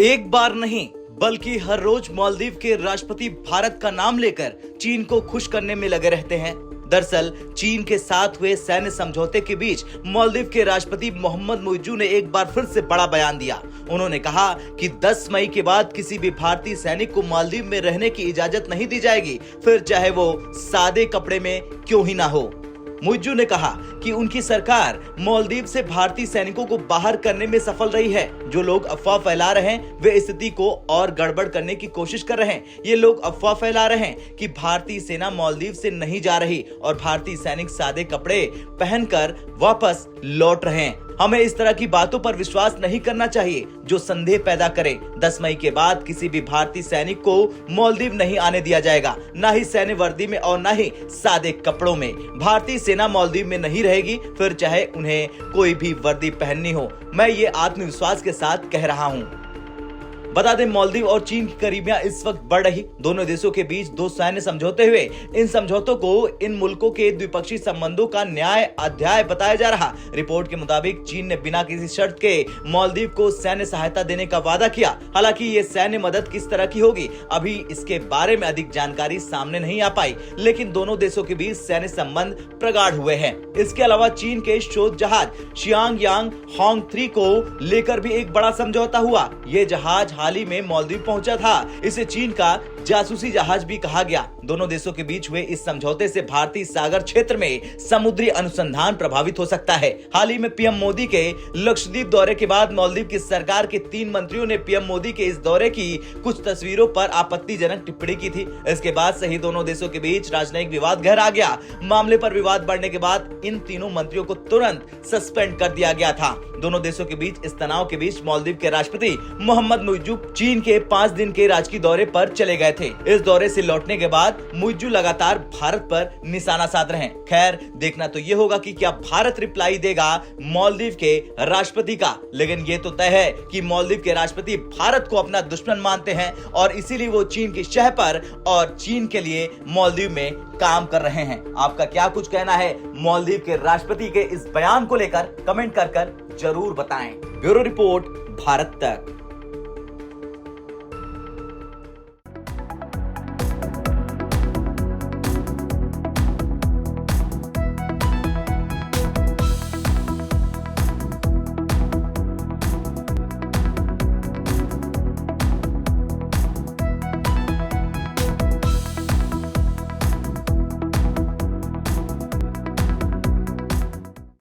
एक बार नहीं बल्कि हर रोज मालदीव के राष्ट्रपति भारत का नाम लेकर चीन को खुश करने में लगे रहते हैं। दरअसल चीन के साथ हुए सैन्य समझौते के बीच मालदीव के राष्ट्रपति मोहम्मद मुइज्जू ने एक बार फिर से बड़ा बयान दिया। उन्होंने कहा कि 10 मई के बाद किसी भी भारतीय सैनिक को मालदीव में रहने की इजाजत नहीं दी जाएगी, फिर चाहे वो सादे कपड़े में क्यों ही ना हो। मुइज्जू ने कहा कि उनकी सरकार मालदीव से भारतीय सैनिकों को बाहर करने में सफल रही है। जो लोग अफवाह फैला रहे हैं वे स्थिति को और गड़बड़ करने की कोशिश कर रहे हैं। ये लोग अफवाह फैला रहे हैं कि भारतीय सेना मालदीव से नहीं जा रही और भारतीय सैनिक सादे कपड़े पहनकर वापस लौट रहे हैं। हमें इस तरह की बातों पर विश्वास नहीं करना चाहिए जो संदेह पैदा करे। 10 मई के बाद किसी भी भारतीय सैनिक को मालदीव नहीं आने दिया जाएगा, ना ही सैन्य वर्दी में और ना ही सादे कपड़ों में। भारतीय सेना मालदीव में नहीं रहेगी, फिर चाहे उन्हें कोई भी वर्दी पहननी हो। मैं ये आत्मविश्वास के साथ कह रहा हूँ। बता दें, मालदीव और चीन की करीबियां इस वक्त बढ़ रही। दोनों देशों के बीच 2 सैन्य समझौते हुए। इन समझौतों को इन मुल्कों के द्विपक्षीय संबंधों का न्याय अध्याय बताया जा रहा। रिपोर्ट के मुताबिक चीन ने बिना किसी शर्त के मालदीव को सैन्य सहायता देने का वादा किया। हालांकि ये सैन्य मदद किस तरह की होगी, अभी इसके बारे में अधिक जानकारी सामने नहीं आ पाई, लेकिन दोनों देशों के बीच सैन्य संबंध प्रगाढ़ हुए हैं। इसके अलावा चीन के शोध जहाज शियांग यांग होंग 3 को लेकर भी एक बड़ा समझौता हुआ। ये जहाज हाल ही में मालदीव पहुंचा था। इसे चीन का जासूसी जहाज भी कहा गया। दोनों देशों के बीच हुए इस समझौते से भारतीय सागर क्षेत्र में समुद्री अनुसंधान प्रभावित हो सकता है। हाल ही में पीएम मोदी के लक्षद्वीप दौरे के बाद मालदीव की सरकार के 3 मंत्रियों ने पीएम मोदी के इस दौरे की कुछ तस्वीरों पर आपत्तिजनक टिप्पणी की थी। इसके बाद से ही दोनों देशों के बीच राजनयिक विवाद गहरा गया। मामले पर विवाद बढ़ने के बाद इन तीनों मंत्रियों को तुरंत सस्पेंड कर दिया गया था। दोनों देशों के बीच इस तनाव के बीच मालदीव के राष्ट्रपति मोहम्मद मुइज्जू चीन के 5 दिन के राजकीय दौरे पर चले गए थे। इस दौरे से लौटने के बाद मुइज्जू लगातार भारत पर निशाना साध रहे हैं। खैर, देखना तो ये होगा कि क्या भारत रिप्लाई देगा मालदीव के राष्ट्रपति का। लेकिन ये तो तय है कि मालदीव के राष्ट्रपति भारत को अपना दुश्मन मानते हैं और इसीलिए वो चीन की शह पर और चीन के लिए मालदीव में काम कर रहे हैं। आपका क्या कुछ कहना है मालदीव के राष्ट्रपति के इस बयान को लेकर? कमेंट कर जरूर बताएं। ब्यूरो रिपोर्ट, भारत तक।